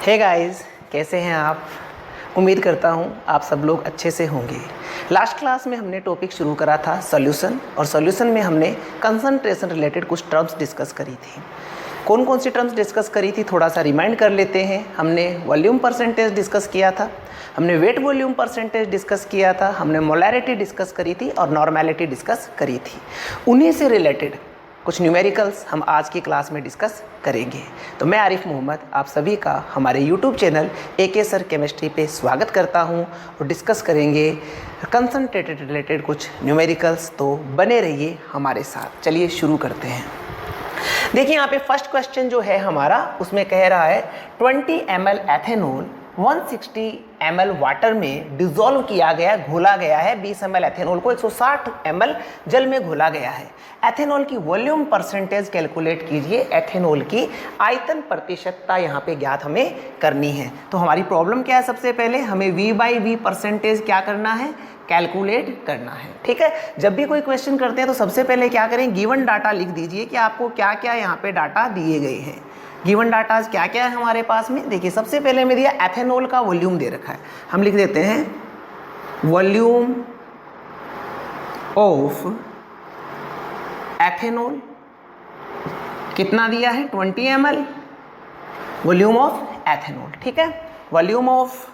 Hey guys, कैसे हैं आप? उम्मीद करता हूँ आप सब लोग अच्छे से होंगे। लास्ट क्लास में हमने टॉपिक शुरू करा था सॉल्यूशन, और सॉल्यूशन में हमने कंसंट्रेशन रिलेटेड कुछ टर्म्स डिस्कस करी थी। कौन कौन सी टर्म्स डिस्कस करी थी थोड़ा सा रिमाइंड कर लेते हैं। हमने वॉल्यूम परसेंटेज डिस्कस किया था, हमने वेट वॉल्यूम परसेंटेज डिस्कस किया था, हमने मोलैरिटी डिस्कस करी थी और नॉर्मेलिटी डिस्कस करी थी। उन्हीं से रिलेटेड कुछ न्यूमेरिकल्स हम आज की क्लास में डिस्कस करेंगे। तो मैं आरिफ मोहम्मद आप सभी का हमारे YouTube channel AK sir chemistry पे स्वागत करता हूं और डिस्कस करेंगे कंसंट्रेटेड रिलेटेड कुछ न्यूमेरिकल्स। तो बने रहिए हमारे साथ। चलिए शुरू करते हैं। देखिए यहाँ पे फर्स्ट क्वेश्चन जो है हमारा, उसमें कह रहा है 20 ml एथेनॉल 160 ml वाटर में डिजोल्व किया गया, घोला गया है। 20 ml एथेनॉल को 160 ml जल में घोला गया है। एथेनॉल की वॉल्यूम परसेंटेज कैलकुलेट कीजिए। एथेनॉल की आयतन प्रतिशतता यहाँ पे ज्ञात हमें करनी है। तो हमारी प्रॉब्लम क्या है? सबसे पहले हमें V/V परसेंटेज क्या करना है? कैलकुलेट करना है। ठीक है, जब भी कोई क्वेश्चन करते हैं तो सबसे पहले क्या करें? गिवन डाटा लिख दीजिए कि आपको क्या क्या यहाँ पे डाटा दिए गए हैं। गिवन डाटा क्या क्या है हमारे पास में? देखिए सबसे पहले हमें दिया एथेनॉल का वॉल्यूम दे रखा है। हम लिख देते हैं वॉल्यूम ऑफ एथेनॉल। कितना दिया है? 20 ml वॉल्यूम ऑफ एथेनॉल। ठीक है, वॉल्यूम ऑफ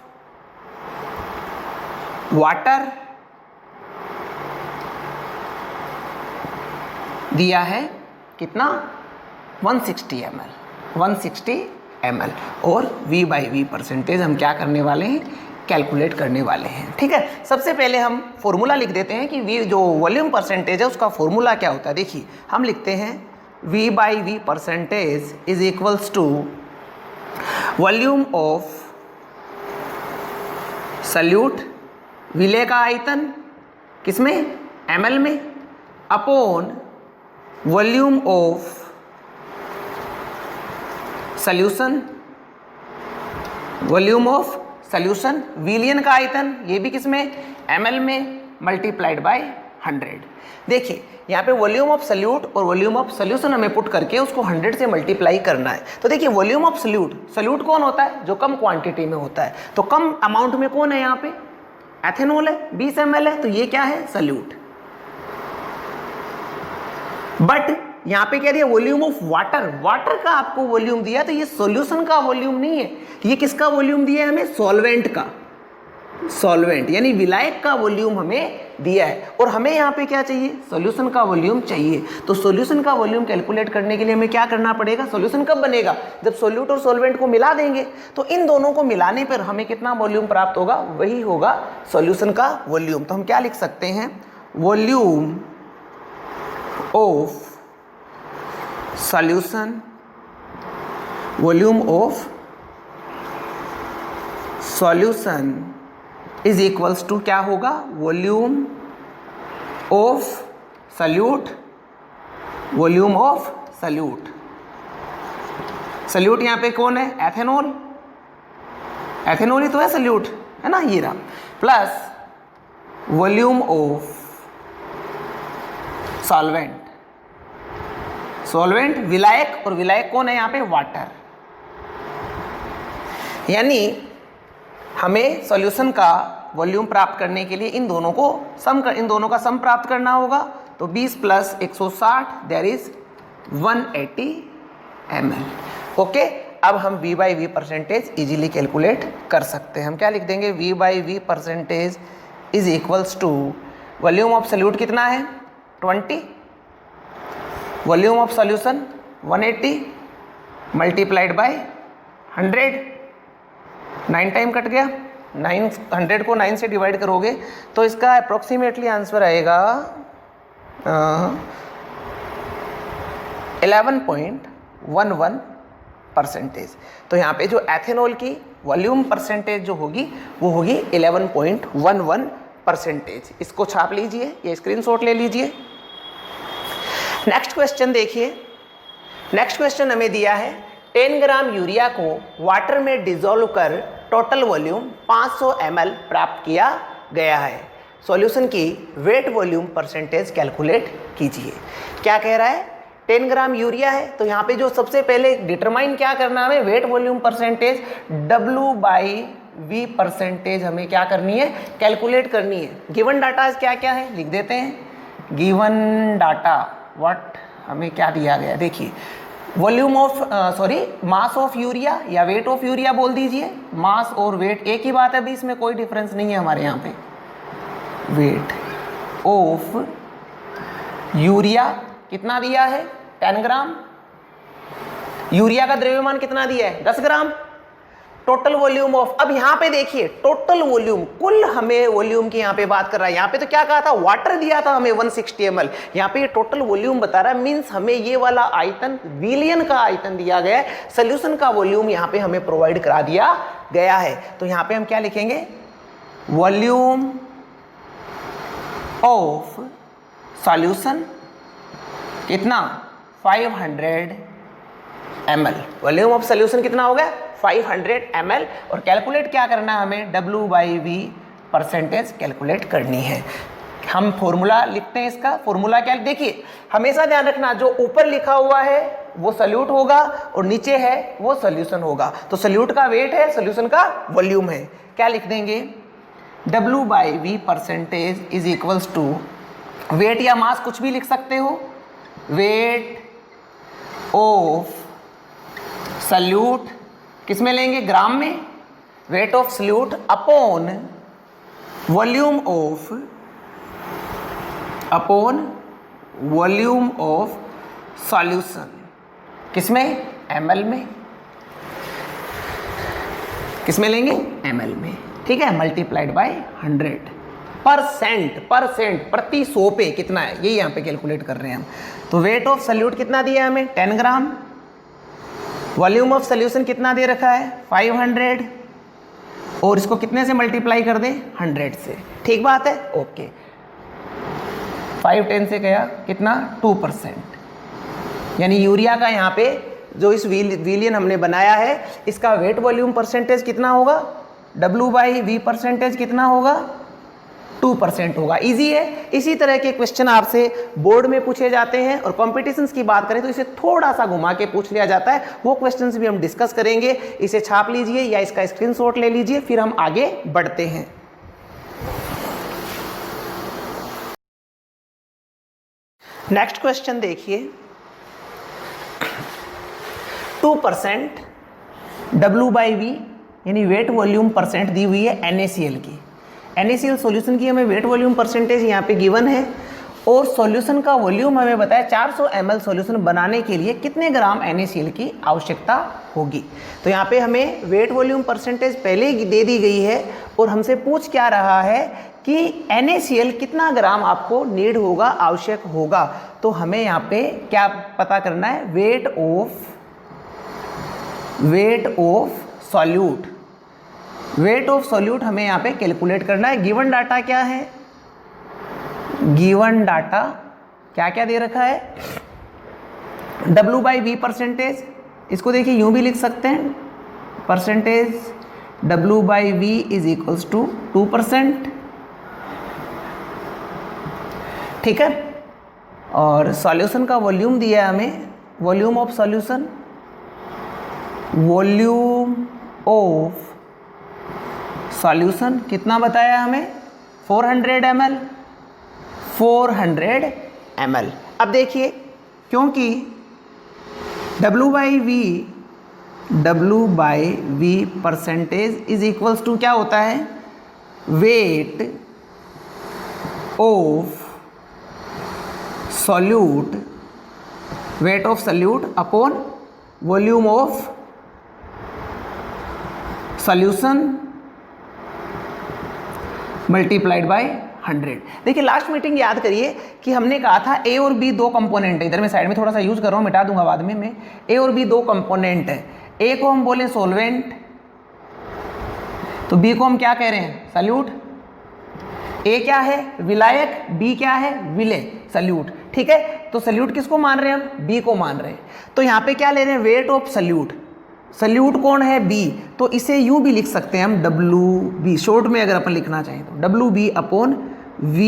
वाटर दिया है कितना? 160 ml और V/V परसेंटेज हम क्या करने वाले हैं? कैलकुलेट करने वाले हैं। ठीक है, सबसे पहले हम फॉर्मूला लिख देते हैं कि V जो वॉल्यूम परसेंटेज है उसका फॉर्मूला क्या होता है। देखिए हम लिखते हैं V/V percentage is equals to volume of solute, विलेय का आयतन किसमें? ml में, upon volume of solution, volume of solution विलियन का आयतन ये भी किसमें? ml में, मल्टीप्लाइड बाय 100। देखिए यहाँ पे वॉल्यूम ऑफ सल्यूट और वॉल्यूम ऑफ सॉल्यूशन हमें पुट करके उसको 100 से मल्टीप्लाई करना है। तो देखिए वॉल्यूम ऑफ सल्यूट कौन होता है? जो कम क्वांटिटी में होता है। तो कम अमाउंट में कौन है? यहाँ पे एथेनॉल है, 20 ml है, तो ये क्या है? सल्यूट। बट यहाँ पे क्या दिया? वॉल्यूम ऑफ वाटर का आपको वॉल्यूम दिया, तो ये सॉल्यूशन का वॉल्यूम नहीं है। ये किसका वॉल्यूम दिया है हमें? सॉल्वेंट का, सॉल्वेंट यानी विलायक का वॉल्यूम हमें दिया है। और हमें यहाँ पे क्या चाहिए? सॉल्यूशन का वॉल्यूम चाहिए। तो सॉल्यूशन का वॉल्यूम कैलकुलेट करने के लिए हमें क्या करना पड़ेगा? सॉल्यूशन कब बनेगा? जब सॉल्यूट और सॉल्वेंट को मिला देंगे। तो इन दोनों को मिलाने पर हमें कितना वॉल्यूम प्राप्त होगा? वही होगा सॉल्यूशन का वॉल्यूम। तो हम क्या लिख सकते हैं? Volume of solution, volume of solution is equals to क्या होगा? Volume of solute, volume of solute. Solute यहाँ पे कौन है? एथेनॉल, एथेनॉल ही तो है सल्यूट, है ना, ये रहा, plus volume of solvent, solvent विलायक, और विलायक कौन है यहाँ पे? वाटर। यानी हमें सॉल्यूशन का वॉल्यूम प्राप्त करने के लिए इन दोनों का सम प्राप्त करना होगा। तो 20 plus 160 that is 180 ml। Okay, अब हम V/V परसेंटेज इजीली कैलकुलेट कर सकते हैं। हम क्या लिख देंगे? V/V percentage is equals to volume of solute कितना है? 20, volume of solution 180 multiplied by 100। 9 time cut गया, 100 को 9 से डिवाइड करोगे तो इसका अप्रोक्सीमेटली आंसर आएगा 11.11 परसेंटेज। तो यहाँ पे जो एथेनॉल की वॉल्यूम परसेंटेज जो होगी वो होगी 11.11 परसेंटेज। इसको छाप लीजिए, ये स्क्रीनशॉट ले लीजिए। नेक्स्ट क्वेश्चन देखिए। नेक्स्ट क्वेश्चन हमें दिया है 10 ग्राम यूरिया को वाटर में डिजोल्व कर टोटल वॉल्यूम 500 ml प्राप्त किया गया है। सॉल्यूशन की वेट वॉल्यूम परसेंटेज कैलकुलेट कीजिए। क्या कह रहा है? 10 ग्राम यूरिया है, तो यहाँ पे जो सबसे पहले डिटरमाइन क्या करना है, हमें wait volume percentage W/V percentage हमें क्या करनी है, कैलकुलेट करनी है। गिवन डाटा क्या क्या है लिख देते हैं। गिवन डाटा व्हाट हमें क्या दिया गया, देखिए volume of mass of urea या वेट ऑफ यूरिया बोल दीजिए, मास और वेट एक ही बात है भी, इसमें कोई डिफरेंस नहीं है हमारे यहाँ पे। वेट ऑफ यूरिया कितना दिया है, 10 ग्राम। यूरिया का द्रव्यमान कितना दिया है, 10 ग्राम। टोटल वॉल्यूम ऑफ, अब यहां पे देखिए टोटल वॉल्यूम, कुल हमें वॉल्यूम की यहां पे बात कर रहा है। यहां पे तो क्या कहा था, वाटर दिया था हमें 160 ml, यहां पे ये टोटल वॉल्यूम बता रहा है, मींस हमें ये वाला आयतन विलियन का आयतन दिया गया है, सोल्यूशन का वॉल्यूम यहां पे हमें प्रोवाइड करा दिया गया है। तो यहां पे हम क्या लिखेंगे, वॉल्यूम ऑफ सॉल्यूशन कितना, 500 ml। वॉल्यूम ऑफ सॉल्यूशन कितना हो गया, 500 ml। और कैलकुलेट क्या करना है हमें, W/V परसेंटेज कैलकुलेट करनी है। हम फॉर्मूला लिखते हैं, इसका फॉर्मूला क्या, देखिए हमेशा ध्यान रखना जो ऊपर लिखा हुआ है वो सॉल्यूट होगा और नीचे है वो सॉल्यूशन होगा। तो सॉल्यूट का वेट है, सॉल्यूशन का वॉल्यूम है। क्या लिख देंगे, W/V percentage is equals to, weight या मास कुछ भी लिख सकते हो, वेट ऑफ सॉल्यूट किस में लेंगे, ग्राम में, wait of solute upon volume of solution किस में, ml में। किस में लेंगे, ml में, ठीक है, मल्टीप्लाइड बाय 100। परसेंट प्रति 100 पे कितना है, ये यहाँ पे कैलकुलेट कर रहे हैं हम। तो वेट ऑफ सॉल्यूट कितना दिया है हमें, 10 ग्राम। वॉल्यूम ऑफ सॉल्यूशन कितना दे रखा है, 500, और इसको कितने से मल्टीप्लाई कर दें, 100 से। ठीक बात है, ओके। 5 10 से गया कितना, 2%। यानी यूरिया का यहाँ पे जो इस विलियन हमने बनाया है, इसका वेट वॉल्यूम परसेंटेज कितना होगा, W/V परसेंटेज कितना होगा, 2% होगा। इजी है। इसी तरह के क्वेश्चन आपसे बोर्ड में पूछे जाते हैं, और कॉम्पिटिशन्स की बात करें तो इसे थोड़ा सा घुमा के पूछ लिया जाता है। वो क्वेश्चंस भी हम डिस्कस करेंगे। इसे छाप लीजिए या इसका स्क्रीनशॉट ले लीजिए, फिर हम आगे बढ़ते हैं। नेक्स्ट क्वेश्चन देखिए, 2% W/V यानी वेट वॉल्यूम परसेंट दी हुई है NaCl की। NaCl सॉल्यूशन की हमें वेट वॉल्यूम परसेंटेज यहाँ पे गिवन है, और सॉल्यूशन का वॉल्यूम हमें बताया 400 ml सॉल्यूशन बनाने के लिए कितने ग्राम NaCl की आवश्यकता होगी। तो यहाँ पे हमें वेट वॉल्यूम परसेंटेज पहले ही दे दी गई है, और हमसे पूछ क्या रहा है कि NaCl कितना ग्राम आपको नीड होगा, आवश्यक होगा। तो हमें यहाँ पे क्या पता करना है, wait of solute. Wait of solute हमें यहाँ पे कैलकुलेट करना है। गिवन डाटा क्या है, गिवन डाटा क्या क्या दे रखा है, W/V परसेंटेज, इसको देखिए यूं भी लिख सकते हैं, percentage W/V is equals to 2%। ठीक है, और सॉल्यूशन का वॉल्यूम दिया है हमें, volume of solution, volume of solution कितना बताया हमें, 400 ml, 400 ml। अब देखिए, क्योंकि W/V percentage is equals to क्या होता है, wait of solute, wait of solute upon volume of solution multiplied by 100। देखिए लास्ट मीटिंग याद करिए कि हमने कहा था A और B दो कंपोनेंट है। इधर मैं साइड में थोड़ा सा यूज कर रहा हूँ, मिटा दूंगा बाद में मैं। A और B दो कंपोनेंट है। A को हम बोले सॉल्वेंट, तो B को हम क्या कह रहे हैं, सॉल्यूट। A क्या है, विलायक, B क्या है, विलेय, सॉल्यूट। ठीक है, तो सॉल्यूट किसको मान रहे हैं हम, B को मान रहे हैं। तो यहाँ पे क्या ले रहे हैं, वेट ऑफ सॉल्यूट। सॉल्यूट कौन है, B, तो इसे यूं भी लिख सकते हैं हम WB, शॉर्ट में अगर अपन लिखना चाहें तो WB upon V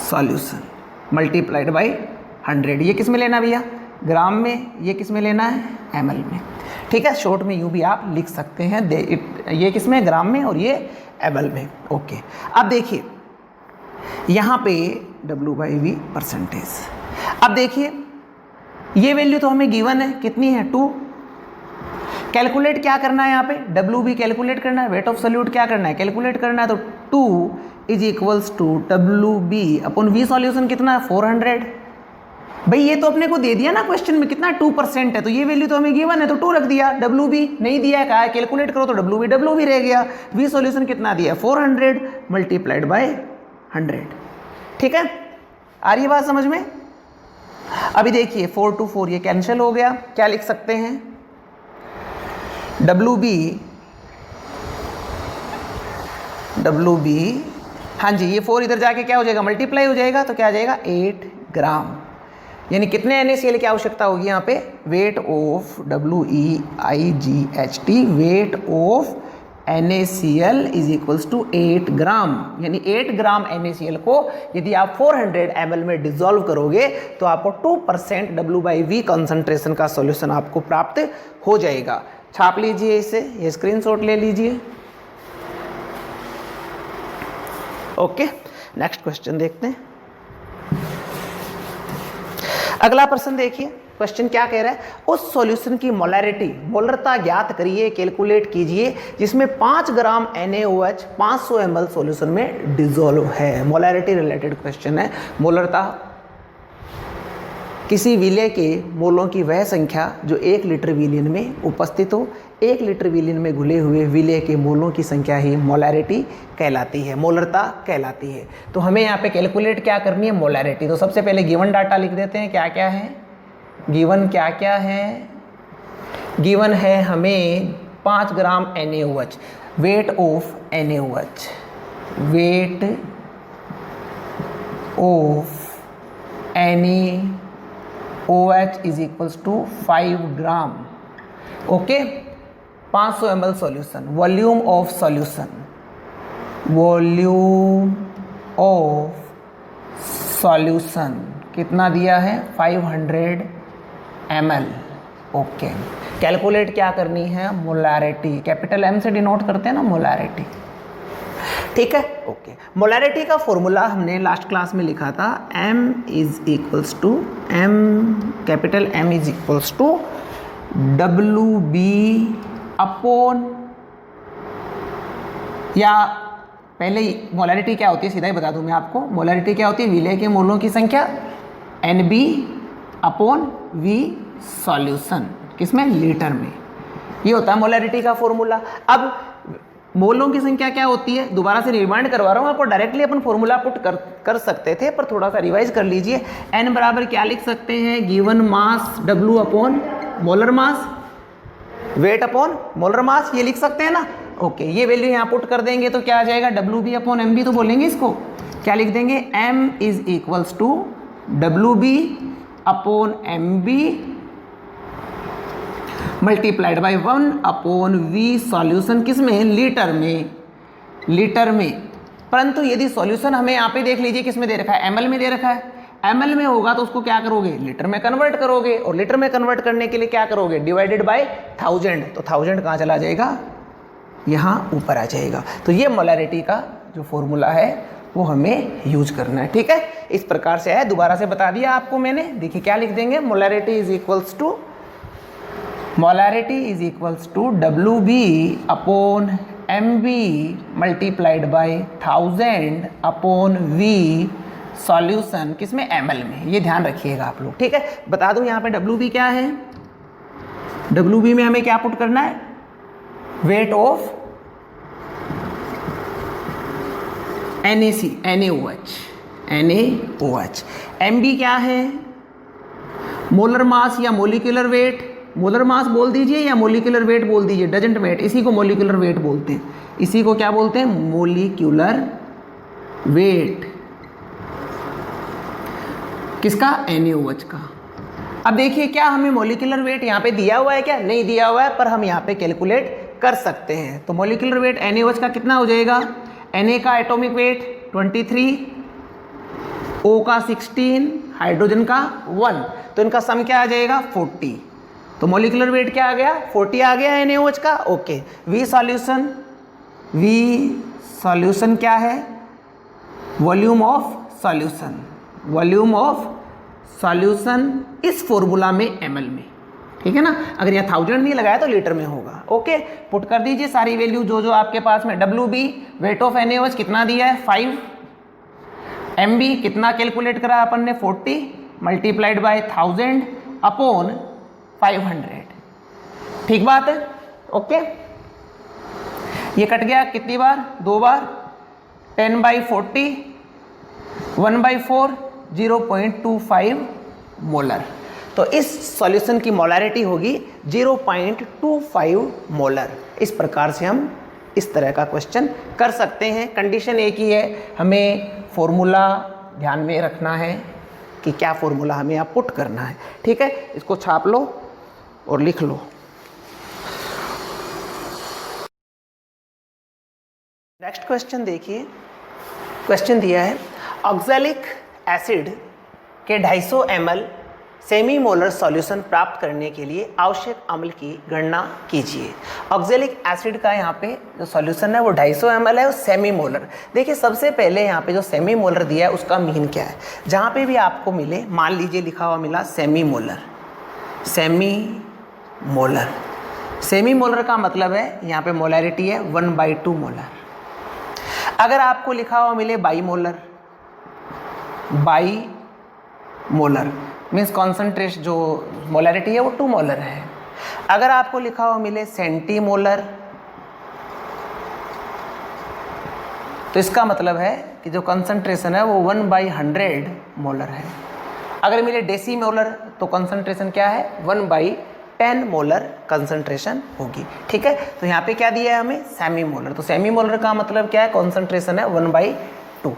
solution multiplied by 100। ये किस में लेना भैया? ग्राम में। ये किस में लेना है? ml में। ठीक है, शॉर्ट में यूँ भी आप लिख सकते हैं। ये किस में? ग्राम में, और ये ml में। ओके, अब देखिए यहाँ पे W/V परसेंटेज। अब देखिए ये वैल्यू तो हमें गिवन है, कितनी है? 2। कैलकुलेट क्या करना है यहाँ पे? WB कैलकुलेट करना है, वेट ऑफ सॉल्यूट क्या करना है? कैलकुलेट करना है। तो 2 is equals to WB upon V solution कितना है? 400। भाई ये तो अपने को दे दिया ना क्वेश्चन में, कितना 2% है, तो ये वैल्यू तो हमें गिवन है तो 2 रख दिया। WB नहीं दिया है, कहा है कैलकुलेट करो, तो WB रह गया। V सॉल्यूशन कितना दिया है? 400 मल्टीप्लाइड बाय 100। ठीक है, आ रही है बात समझ में? अभी देखिए 4 to 4 ये कैंसिल हो गया। क्या लिख सकते हैं? WB, हाँ जी, ये 4 इधर जाके क्या हो जाएगा? मल्टीप्लाई हो जाएगा, तो क्या आ जाएगा? 8 ग्राम। यानी कितने NaCl की आवश्यकता होगी यहाँ पे? Weight of WEIGHT, weight of NaCl is equals to 8 gram. यानी 8 ग्राम NaCl को यदि आप 400 ml में डिसॉल्व करोगे तो आपको 2% W/V कंसंट्रेशन का सॉल्यूशन आपको प्राप्त हो जाएगा। छाप लीजिए इसे, ये स्क्रीनशॉट ले लीजिए। ओके, नेक्स्ट क्वेश्चन देखते हैं। अगला प्रश्न देखिए, क्वेश्चन क्या कह रहा है? उस सॉल्यूशन की मोलैरिटी, मोलरता ज्ञात करिए, कैलकुलेट कीजिए जिसमें 5 ग्राम NaOH 500 ml सॉल्यूशन में डिसॉल्व है। मोलैरिटी रिलेटेड क्वेश्चन है। मोलरता किसी विलय के मोलों की वह संख्या जो 1 लीटर विलयन में उपस्थित हो। 1 लीटर विलयन में घुले हुए विलय के मोलों की संख्या ही मोलैरिटी कहलाती है, मोलरता कहलाती है। तो हमें यहाँ पे कैलकुलेट क्या करनी है? मोलैरिटी। तो सबसे पहले गिवन डाटा लिख देते हैं, क्या क्या है गिवन, क्या क्या है गिवन है हमें 5 gram NaOH, weight of NaOH, weight of NaOH is equals to 5 gram. Okay, 500 ml solution. Volume of solution, volume of solution कितना दिया है? 500 ml। ओके, कैलकुलेट क्या करनी है? मोलैरिटी। कैपिटल M से डिनोट करते हैं ना मोलैरिटी। ठीक है, ओके। मोलैरिटी का फॉर्मूला हमने लास्ट क्लास में लिखा था, M is equals to capital M is equals to WB upon, या पहले मोलैरिटी क्या होती है सीधा ही बता दूं मैं आपको। मोलैरिटी क्या होती है? विलय के मोलों की संख्या NB अपॉन V सॉल्यूशन, किसमें? लीटर में। ये होता है मोलैरिटी का फॉर्मूला। अब मोलों की संख्या क्या होती है? दोबारा से रिमाइंड करवा रहा हूँ आपको, डायरेक्टली अपन फॉर्मूला पुट कर सकते थे, पर थोड़ा सा रिवाइज कर लीजिए। N बराबर क्या लिख सकते हैं? Given mass W upon molar mass, weight upon molar mass, ये लिख सकते हैं ना। ओके, ये वैल्यू यहाँ पुट कर देंगे तो क्या आ जाएगा? WB अपॉन MB तो बोलेंगे इसको, क्या लिख देंगे? M is equals to WB upon MB multiplied by 1 upon V solution, किसमें? लीटर में, लीटर में। परंतु यदि सॉल्यूशन हमें यहाँ पे देख लीजिए किसमें दे रखा है? ml में दे रखा है। ml में होगा तो उसको क्या करोगे? लीटर में कन्वर्ट करोगे, और लीटर में कन्वर्ट करने के लिए क्या करोगे? Divided by 1000। तो 1000 कहाँ चला जाएगा? यहाँ ऊपर आ जाएगा। तो ये मोलैरिटी का जो फॉर्मूला है वो हमें यूज करना है। ठीक है, इस प्रकार से है, दोबारा से बता दिया आपको मैंने। देखिए क्या लिख देंगे? Molarity is equals to WB upon MB multiplied by 1000 upon V solution, किसमें? ml में। ये ध्यान रखिएगा आप लोग। ठीक है, बता दूं यहाँ पे WB क्या है? WB में हमें क्या पुट करना है? Wait of NaOH। MB क्या है? मोलर मास या मोलिकुलर वेट। मोलर मास बोल दीजिए या मोलिकुलर वेट बोल दीजिए, डजंट मैटर, इसी को मोलिकुलर वेट बोलते हैं। इसी को क्या बोलते हैं? Molecular weight. किसका? NaOH का। अब देखिए क्या हमें मोलिकुलर वेट यहाँ पे दिया हुआ है? क्या नहीं दिया हुआ है, पर हम यहाँ पे कैलकुलेट कर सकते हैं। तो मोलिकुलर वेट NaOH का कितना हो जाएगा? Na का एटॉमिक वेट 23, O का 16, हाइड्रोजन का 1, तो इनका सम क्या आ जाएगा 40। तो मॉलिक्यूलर वेट क्या आ गया 40 आ गया NaOH का। ओके, V सॉल्यूशन क्या है, volume of solution, volume of solution इस फॉर्मूला में ml में, ठीक है ना। अगर यहाँ 1000 नहीं लगाया तो लीटर में होगा। ओके, पुट कर दीजिए सारी वैल्यू जो आपके पास में। WB वेट ऑफ NaOH कितना दिया है 5, MB कितना कैलकुलेट करा अपन ने 40 मल्टीप्लाइड बाय 1000 अपॉन 500, ठीक बात है। ओके, ये कट गया कितनी बार, 2 बार, 10/40 1/4 0.25 मोलर। तो इस सॉल्यूशन की मोलारिटी होगी 0.25 मोलर। इस प्रकार से हम इस तरह का क्वेश्चन कर सकते हैं। कंडीशन एक ही है, हमें फॉर्मूला ध्यान में रखना है कि क्या फॉर्मूला हमें यहाँ पुट करना है, ठीक है। इसको छाप लो और लिख लो। नेक्स्ट क्वेश्चन देखिए, क्वेश्चन दिया है ऑक्सैलिक एसिड के 250 ml सेमी मोलर सॉल्यूशन प्राप्त करने के लिए आवश्यक अम्ल की गणना कीजिए। ऑक्सैलिक एसिड का यहाँ पे जो सॉल्यूशन है वो 250 ml है और सेमी मोलर। देखिए सबसे पहले यहाँ पे जो सेमी मोलर दिया है उसका मीन क्या है। जहाँ पे भी आपको मिले, मान लीजिए लिखा हुआ मिला semi molar, semi molar, semi molar का मतलब है यहाँ पे मोलैरिटी है 1/2 मोलर। अगर आपको लिखा हुआ मिले by molar, by molar means concentration जो मोलैरिटी है वो 2 मोलर है। अगर आपको लिखा हुआ मिले सेंटी मोलर तो इसका मतलब है कि जो कंसंट्रेशन है वो 1/100 मोलर है। अगर मिले डेसी मोलर तो कंसंट्रेशन क्या है 1/10 मोलर कंसंट्रेशन होगी, ठीक है। तो यहाँ पे क्या दिया है हमें सेमी मोलर, तो सेमी मोलर का मतलब क्या है कंसंट्रेशन है 1/2,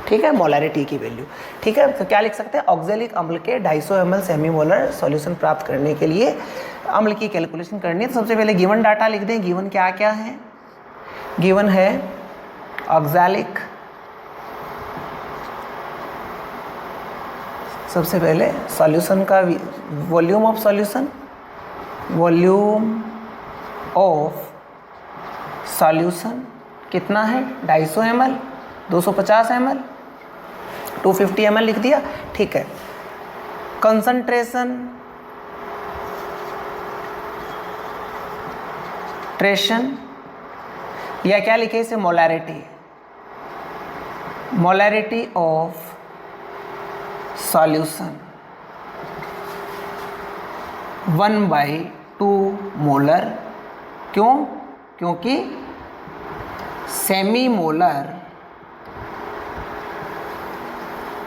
ठीक है, मोलैरिटी की वैल्यू, ठीक है। तो क्या लिख सकते हैं ऑक्सैलिक अम्ल के 250 ml सेमी मोलर सॉल्यूशन प्राप्त करने के लिए अम्ल की कैलकुलेशन करनी है। तो सबसे पहले गिवन डाटा लिख दें। गिवन क्या क्या है, गिवन है ऑक्सैलिक, सबसे पहले सॉल्यूशन का volume of solution, volume of solution कितना है 250 ml, 250 ml, 250 ml लिख दिया, ठीक है। कंसंट्रेशन ट्रेशन या क्या लिखे इसे molarity, molarity of solution 1/2 molar. क्यों, क्योंकि सेमी मोलर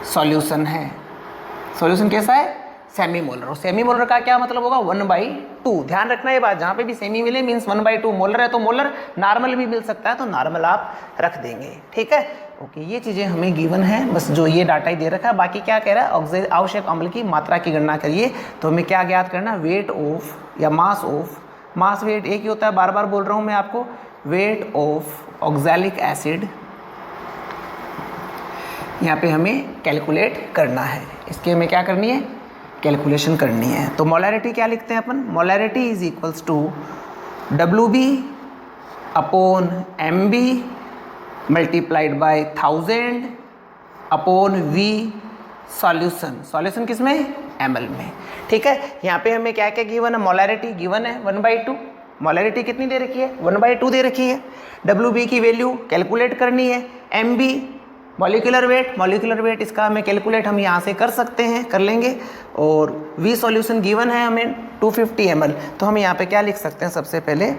सॉल्यूशन है। सॉल्यूशन कैसा है सेमी मोलर, और सेमी मोलर का क्या मतलब होगा 1/2। ध्यान रखना ये बात, जहाँ पे भी सेमी मिले मीन्स 1/2 मोलर है तो मोलर, नॉर्मल भी मिल सकता है तो नॉर्मल आप रख देंगे, ठीक है। ओके, ये चीज़ें हमें गिवन है, बस जो ये डाटा ही दे रखा है। बाकी क्या कह रहा है आवश्यक अम्ल की मात्रा की गणना करिए। तो हमें क्या ज्ञात करना, वेट ऑफ या मास ऑफ, मास वेट एक ही होता है, बार बार बोल रहा हूँ मैं आपको, वेट ऑफ ऑक्सैलिक एसिड यहाँ पे हमें कैलकुलेट करना है। इसके हमें क्या करनी है, कैलकुलेशन करनी है। तो मोलैरिटी क्या लिखते हैं अपन, molarity is equals to WB upon MB multiplied by 1000 upon V solution, solution किस में ml में, ठीक है। यहाँ पे हमें क्या क्या गिवन है, मोलैरिटी गिवन है 1/2, मोलैरिटी कितनी दे रखी है 1/2 दे रखी है। WB की वैल्यू कैलकुलेट करनी है। MB molecular weight, molecular weight इसका हमें कैलकुलेट हम यहाँ से कर सकते हैं, कर लेंगे। और V सॉल्यूशन गिवन है हमें 250 ml, तो हम यहाँ पे क्या लिख सकते हैं, सबसे पहले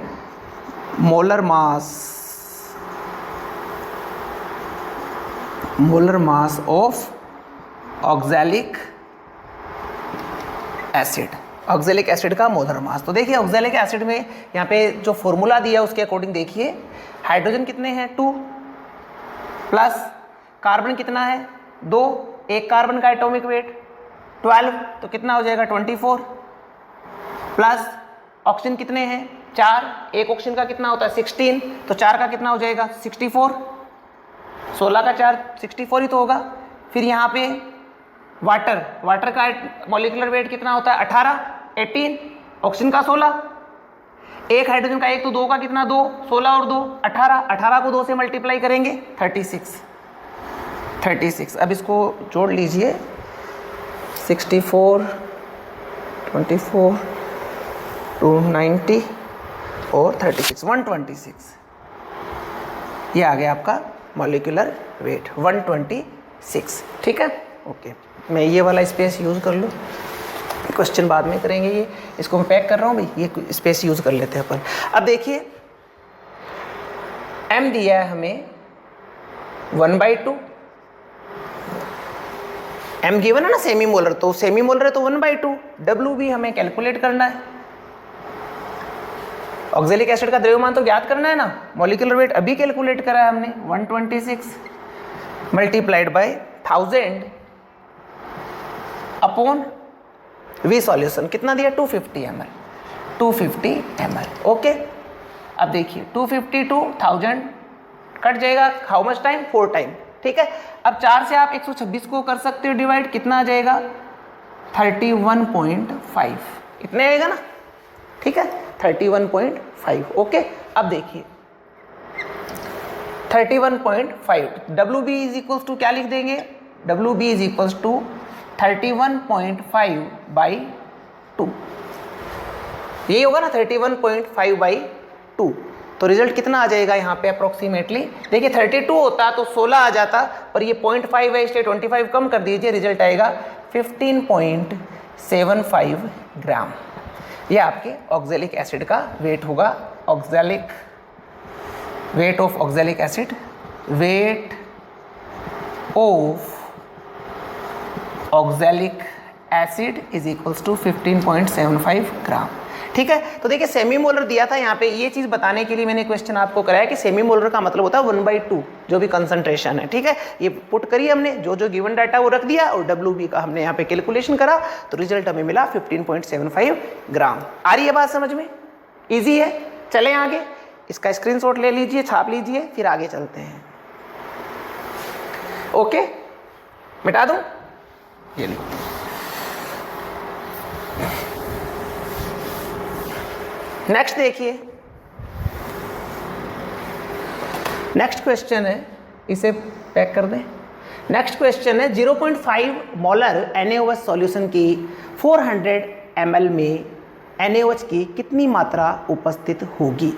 molar mass, molar mass of oxalic acid, oxalic acid का मोलर मास। तो देखिए ऑक्सैलिक एसिड में यहाँ पे जो फॉर्मूला दिया है उसके अकॉर्डिंग देखिए, हाइड्रोजन कितने हैं 2 प्लस कार्बन कितना है 2, एक कार्बन का एटॉमिक वेट 12, तो कितना हो जाएगा 24, प्लस ऑक्सीजन कितने हैं 4, एक ऑक्सीजन का कितना होता है 16, तो 4 का कितना हो जाएगा 64, 16 का 4 64 ही तो होगा। फिर यहाँ पे वाटर का मॉलिक्यूलर वेट कितना होता है 18, 18, ऑक्सीजन का 16, एक हाइड्रोजन का 1 तो 2 का कितना 2, 16 और 2 18, 18 को 2 से मल्टीप्लाई करेंगे 36। अब इसको जोड़ लीजिए 64, 24, 290 और 36, 126। ये आ गया आपका मॉलिक्यूलर वेट 126। ठीक है, ओके। मैं ये वाला स्पेस यूज़ कर लूँ, क्वेश्चन बाद में करेंगे। ये इसको मैं पैक कर रहा हूँ भाई, ये स्पेस यूज़ कर लेते हैं अपन। अब देखिए m दिया है हमें 1/2, m गिवन है ना सेमी मोलर, तो सेमी मोलर है तो 1/2। W भी हमें कैलकुलेट करना है, ऑक्जेलिक एसिड का द्रव्यमान तो ज्ञात करना है ना, मॉलिक्यूलर वेट अभी कैलकुलेट करा है हमने 126 multiplied by 1000 upon V solution कितना दिया 250 ml। ओके, अब देखिए 250 to 1000 कट जाएगा, हाउ मच टाइम 4 टाइम। ठीक है, अब 4 से आप 126 को कर सकते हो डिवाइड, कितना आ जाएगा 31.5, इतने आएगा ना। ठीक है, 31.5। ओके, अब देखिए 31.5 WB इज इक्वल्स टू क्या लिख देंगे, WB इज इक्वल्स टू 31.5/2, यही होगा ना 31.5/2। तो रिजल्ट कितना आ जाएगा यहाँ पे अप्रोक्सीमेटली, देखिए 32 होता तो 16 आ जाता, पर ये 0.5 है इसलिए 25 कम कर दीजिए, रिजल्ट आएगा 15.75 ग्राम। ये आपके ऑक्जेलिक एसिड का वेट होगा, oxalic weight of oxalic acid, weight of oxalic acid is equals to 15.75 gram. ठीक है, तो देखिए सेमी मोलर दिया था यहाँ पे, ये चीज़ बताने के लिए मैंने क्वेश्चन आपको कराया कि सेमी मोलर का मतलब होता है 1/2 जो भी कंसंट्रेशन है। ठीक है, ये पुट करिए हमने, जो गिवन डाटा वो रख दिया और WB का हमने यहाँ पे कैलकुलेशन करा, तो रिजल्ट हमें मिला 15.75 ग्राम। आ रही है बात समझ में, ईजी है। चलें आगे, इसका स्क्रीनशॉट ले लीजिए, छाप लीजिए, फिर आगे चलते हैं। ओके, मिटा दूं, ये लो। नेक्स्ट देखिए, नेक्स्ट क्वेश्चन है, इसे पैक कर दें। नेक्स्ट क्वेश्चन है 0.5 मोलर NaOH सॉल्यूशन की 400 ml में NaOH की कितनी मात्रा उपस्थित होगी।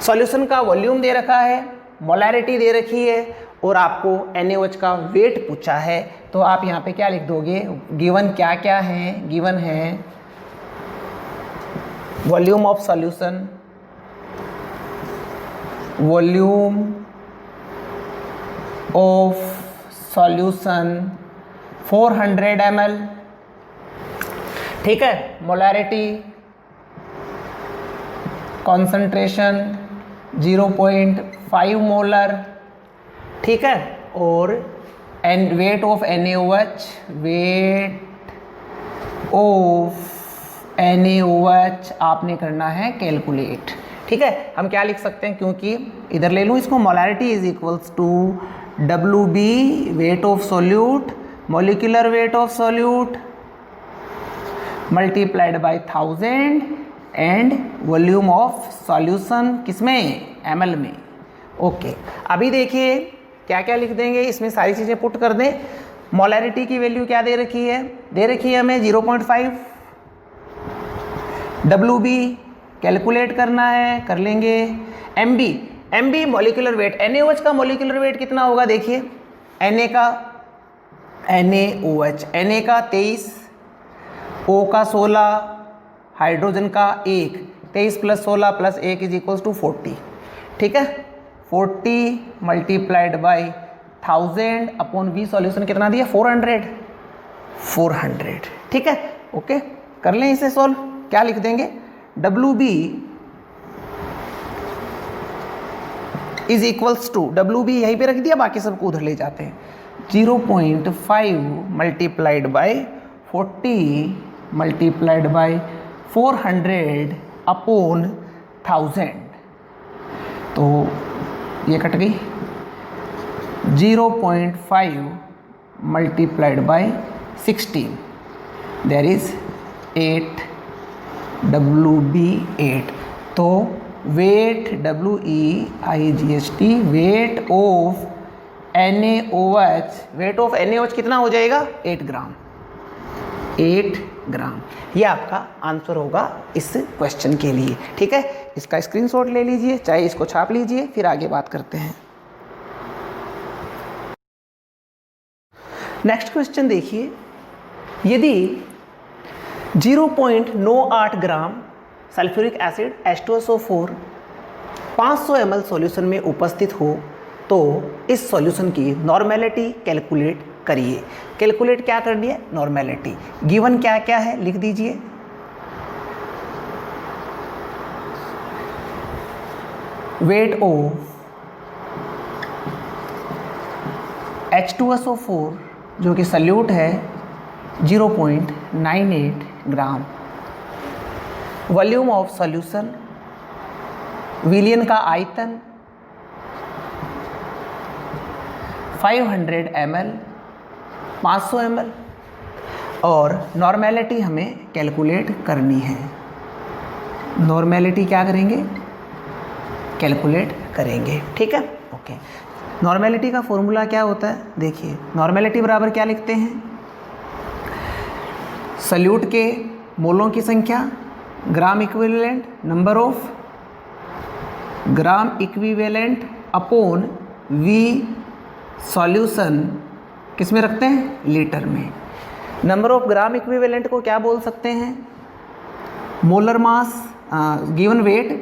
सॉल्यूशन का वॉल्यूम दे रखा है, मोलैरिटी दे रखी है और आपको NaOH का वेट पूछा है, तो आप यहाँ पे क्या लिख दोगे, गिवन क्या क्या है, गिवन है volume of solution, volume of solution 400 ml। ठीक है, मोलैरिटी, कॉन्सेंट्रेशन 0.5 मोलर। ठीक है, और wait of NaOH, weight of NaOH आपने करना है कैलकुलेट। ठीक है, हम क्या लिख सकते हैं, क्योंकि इधर ले लूँ इसको, molarity is equals to WB weight of solute, molecular weight of solute multiplied by 1000 and volume of solution किसमें, ml में। ओके, अभी देखिए क्या क्या लिख देंगे, इसमें सारी चीज़ें पुट कर दें। मोलैरिटी की वैल्यू क्या दे रखी है, दे रखी है हमें 0.5, WB कैलकुलेट करना है, कर लेंगे। MB मॉलिक्यूलर वेट, NaOH का मॉलिक्यूलर वेट कितना होगा, देखिए Na का NaOH, Na का 23, O का 16, हाइड्रोजन का 1, 23 + 16 + 1 इज इक्वल्स टू 40। ठीक है, 40 multiplied by 1000 upon V solution कितना दिया 400। ठीक है, ओके, कर लें इसे सॉल्व। क्या लिख देंगे, WB is equals to, WB यहीं पे रख दिया, बाकी सबको उधर ले जाते हैं, 0.5 multiplied by 40 multiplied by 400 upon 1000, तो ये कट गई, 0.5 multiplied by 16, there is 8 WB 8. तो weight WEIGHT weight of NaOH, weight of NaOH कितना हो जाएगा 8 ग्राम, 8 ग्राम। ये आपका आंसर होगा इस क्वेश्चन के लिए। ठीक है, इसका स्क्रीनशॉट ले लीजिए, चाहे इसको छाप लीजिए, फिर आगे बात करते हैं। नेक्स्ट क्वेश्चन देखिए, यदि 0.98 gram sulphuric acid H2SO4 500 ml solution में उपस्थित हो तो इस सॉल्यूशन की नॉर्मेलिटी कैलकुलेट करिए। कैलकुलेट क्या करनी है, नॉर्मेलिटी। गिवन क्या क्या है लिख दीजिए। वेट ऑफ H2SO4 जो कि सल्यूट है 0.98 ग्राम। वॉल्यूम ऑफ सॉल्यूशन, विलियन का आयतन 500 ml, 500 ml, और नॉर्मेलिटी हमें कैलकुलेट करनी है। नॉर्मेलिटी क्या करेंगे, कैलकुलेट करेंगे। ठीक है, ओके। नॉर्मेलिटी का फॉर्मूला क्या होता है, देखिए नॉर्मेलिटी बराबर क्या लिखते हैं, सल्यूट के मोलों की संख्या, gram equivalent, number of gram equivalent upon V solution किस में रखते हैं, लीटर में। नंबर ऑफ ग्राम इक्विवेलेंट को क्या बोल सकते हैं, molar mass, given weight,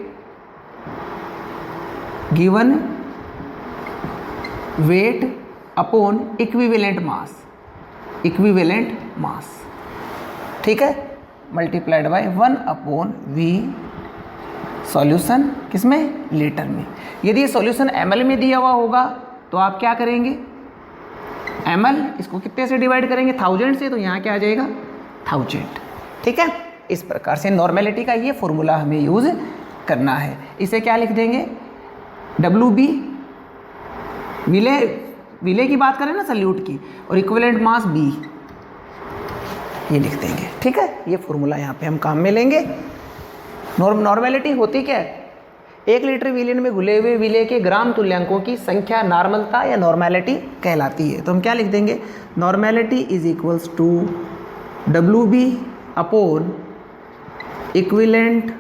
given weight upon equivalent मास, इक्विवेलेंट मास। ठीक है, multiplied by 1 upon V solution किसमें, लीटर में। यदि ये सॉल्यूशन ml में दिया हुआ होगा तो आप क्या करेंगे, ml इसको कितने से डिवाइड करेंगे, 1000 से, तो यहाँ क्या आ जाएगा 1000। ठीक है, इस प्रकार से नॉर्मेलिटी का ये फॉर्मूला हमें यूज़ करना है। इसे क्या लिख देंगे, WB, विले की बात करें ना सल्यूट की, और इक्विवेलेंट मास B, ये लिख देंगे। ठीक है, ये फॉर्मूला यहाँ पे हम काम में लेंगे। नॉर्मेलिटी होती क्या है, 1 लीटर विलियन में घुले हुए विले के ग्राम तुल्यांकों की संख्या नॉर्मलता या नॉर्मेलिटी कहलाती है। तो हम क्या लिख देंगे, normality is equals to WB upon equivalent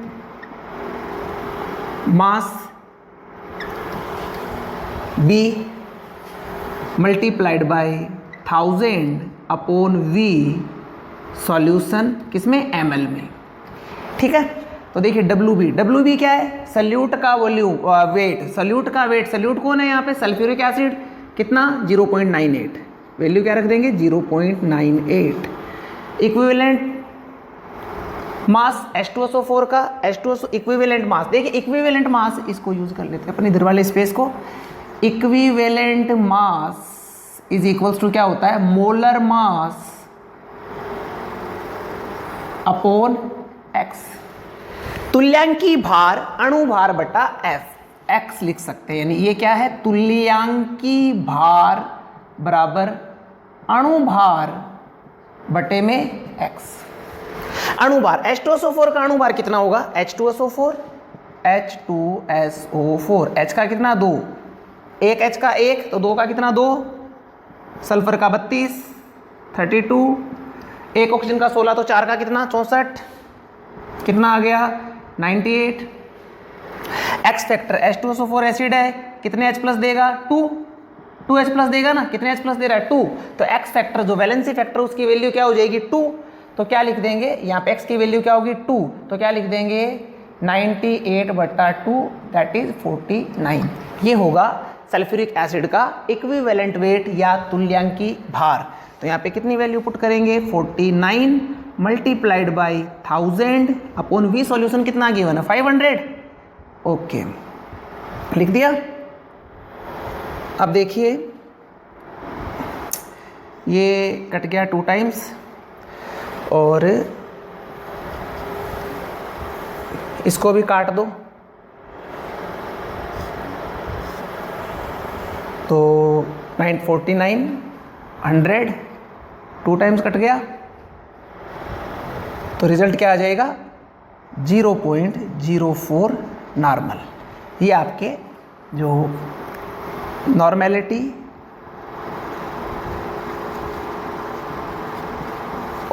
mass B multiplied by 1000 upon V solution किसमें, ml में। ठीक है, तो देखिए WB क्या है, सल्यूट का वॉल्यूम, वेट, सल्यूट का वेट, सल्यूट कौन है यहाँ पे, सल्फ्यूरिक एसिड, कितना 0.98, वैल्यू क्या रख देंगे 0.98। इक्विवेलेंट मास H2SO4 का, H2SO इक्विवेलेंट मास, देखिए इक्विवेलेंट मास इसको यूज कर लेते हैं अपने इधर वाले स्पेस को। Equivalent mass is equals to क्या होता है, मोलर मास अपॉन x, तुल्यांकी भार अणु भार बटा F, x लिख सकते हैं, यानी ये क्या है, तुल्यांकी भार बराबर अणु भार बटे में x। अणु भार H2SO4 का अणु भार कितना होगा, H2SO4, H2SO4, H का कितना 2, एक H का 1 तो 2 का कितना 2, सल्फर का 32, 32, एक ऑक्सीजन का 16 तो 4 का कितना 64, कितना आ गया 98। एक्स फैक्टर H2SO4 एसिड है, कितने H प्लस देगा 2 H प्लस देगा ना, कितने H प्लस दे रहा है 2, तो एक्स फैक्टर जो वैलेंसी फैक्टर उसकी वैल्यू क्या हो जाएगी 2, तो क्या लिख देंगे यहाँ पे x की वैल्यू क्या होगी 2, तो क्या लिख देंगे 98/2 दैट इज 49। ये होगा सल्फ्यूरिक एसिड का इक्विवेलेंट वेट या तुल्यांकी भार। तो यहाँ पे कितनी वैल्यू पुट करेंगे 49 multiplied by 1000 upon V solution कितना गिवन है 500। ओके लिख दिया। अब देखिए ये कट गया 2 टाइम्स और इसको भी काट दो तो 949 100, 2 टाइम्स कट गया तो रिजल्ट क्या आ जाएगा 0.04 नॉर्मल। ये आपके जो नॉर्मेलिटी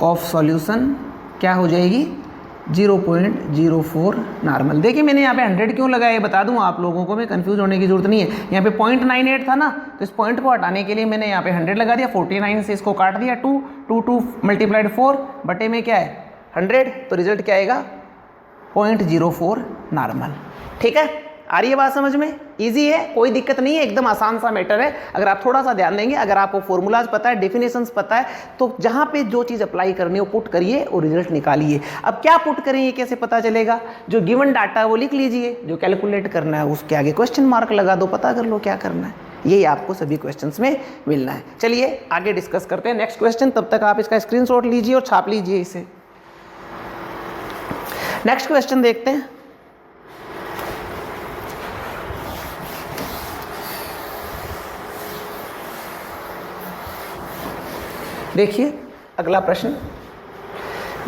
ऑफ सॉल्यूशन क्या हो जाएगी 0.04 नॉर्मल। देखिए मैंने यहाँ पे 100 क्यों लगाया बता दूँ आप लोगों को, मैं कंफ्यूज होने की जरूरत नहीं है। यहाँ पे 0.98 था ना, तो इस पॉइंट को हटाने के लिए मैंने यहाँ पे 100 लगा दिया, 49 से इसको काट दिया, 2 मल्टीप्लाइड 4 बटे में क्या है 100, तो रिजल्ट क्या आएगा 0.04 नॉर्मल। ठीक है, आ रही है बात समझ में? इजी है, कोई दिक्कत नहीं है, एकदम आसान सा मैटर है। अगर आप थोड़ा सा ध्यान देंगे, अगर आपको फॉर्मूलाज पता है, डेफिनेशंस पता है, तो जहाँ पे जो चीज़ अप्लाई करनी हो पुट करिए और रिजल्ट निकालिए। अब क्या पुट करें ये कैसे पता चलेगा? जो गिवन डाटा है वो लिख लीजिए, जो कैलकुलेट करना है उसके आगे क्वेश्चन मार्क लगा दो, पता कर लो क्या करना है। यही आपको सभी क्वेश्चंस में मिलना है। चलिए आगे डिस्कस करते हैं नेक्स्ट क्वेश्चन, तब तक आप इसका स्क्रीनशॉट लीजिए और छाप लीजिए इसे। नेक्स्ट क्वेश्चन देखते हैं। देखिए अगला प्रश्न,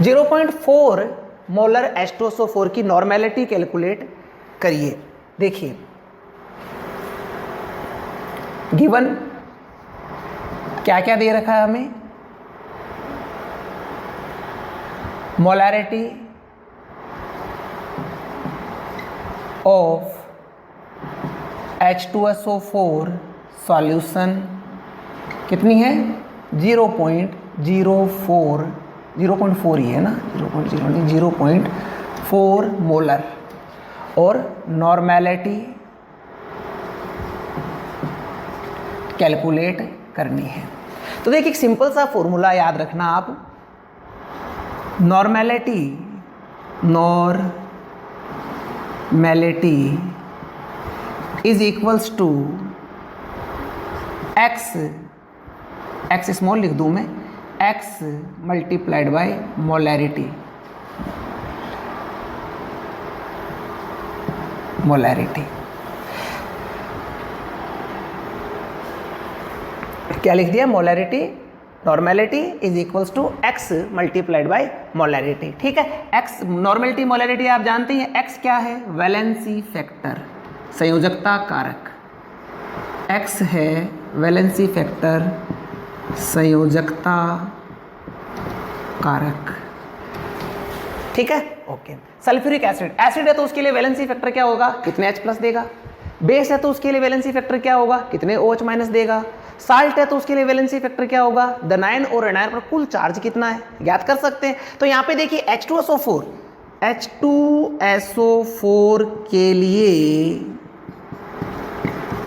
0.4 मोलर H2SO4 की नॉर्मेलिटी कैलकुलेट करिए। देखिए गिवन क्या क्या दे रखा है हमें, मोलैरिटी ऑफ H2SO4 सॉल्यूशन कितनी है 0.04 ही है ना, 0.0 नहीं 0.4 मोलर, और नॉर्मेलिटी कैलकुलेट करनी है। तो देखिए एक सिंपल सा फॉर्मूला याद रखना आप, normality is equals to x small लिख दूं मैं, x मल्टीप्लाइड बाय मोलैरिटी। क्या लिख दिया, molarity normality is equals to x multiplied by molarity. ठीक है, x नॉर्मेलिटी मोलैरिटी आप जानते हैं, x क्या है वैलेंसी फैक्टर, संयोजकता कारक, x है वैलेंसी फैक्टर संयोजकता कारक। ठीक है, ओके। सल्फ्यूरिक एसिड है तो उसके लिए वैलेंसी फैक्टर क्या होगा, कितने H+ देगा। बेस है तो उसके लिए वैलेंसी फैक्टर क्या होगा, कितने OH- देगा। साल्ट है तो उसके लिए वैलेंसी फैक्टर क्या होगा, द नाइन और एनायन पर कुल चार्ज कितना है ज्ञात कर सकते हैं। तो यहाँ पे देखिए H2SO4 के लिए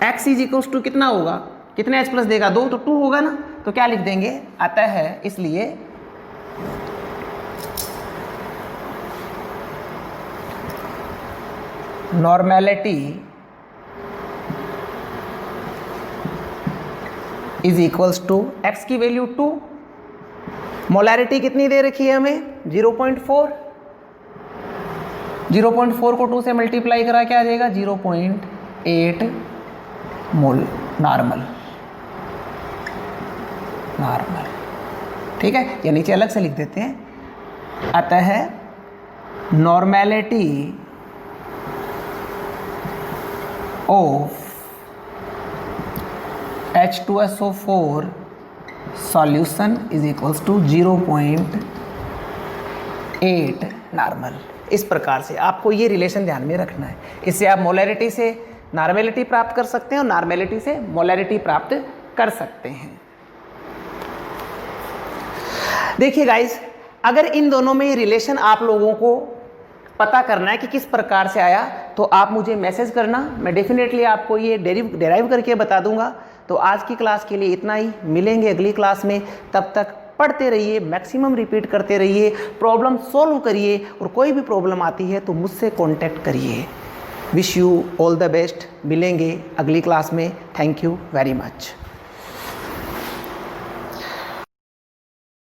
x इज इक्वल्स टू कितना होगा, कितने H+ देगा 2, तो 2 होगा ना, तो क्या लिख देंगे, आता है इसलिए normality is equals to x की वैल्यू 2, मोलैरिटी कितनी दे रखी है हमें 0.4, 0.4 को 2 से मल्टीप्लाई करा क्या आ जाएगा 0.8 मोल नॉर्मल। ठीक है, या नीचे अलग से लिख देते हैं, अतः normality of H2SO4 solution is equals to 0.8 normal. इस प्रकार से आपको ये रिलेशन ध्यान में रखना है, इससे आप मोलैरिटी से नॉर्मेलिटी प्राप्त कर सकते हैं और नॉर्मेलिटी से मोलैरिटी प्राप्त कर सकते हैं। देखिए गाइस, अगर इन दोनों में रिलेशन आप लोगों को पता करना है कि किस प्रकार से आया, तो आप मुझे मैसेज करना, मैं डेफिनेटली आपको ये डेराइव करके बता दूंगा। तो आज की क्लास के लिए इतना ही, मिलेंगे अगली क्लास में, तब तक पढ़ते रहिए, मैक्सिमम रिपीट करते रहिए, प्रॉब्लम सॉल्व करिए, और कोई भी प्रॉब्लम आती है तो मुझसे कॉन्टैक्ट करिए। Wish you all the best, मिलेंगे अगली क्लास में। Thank you very much.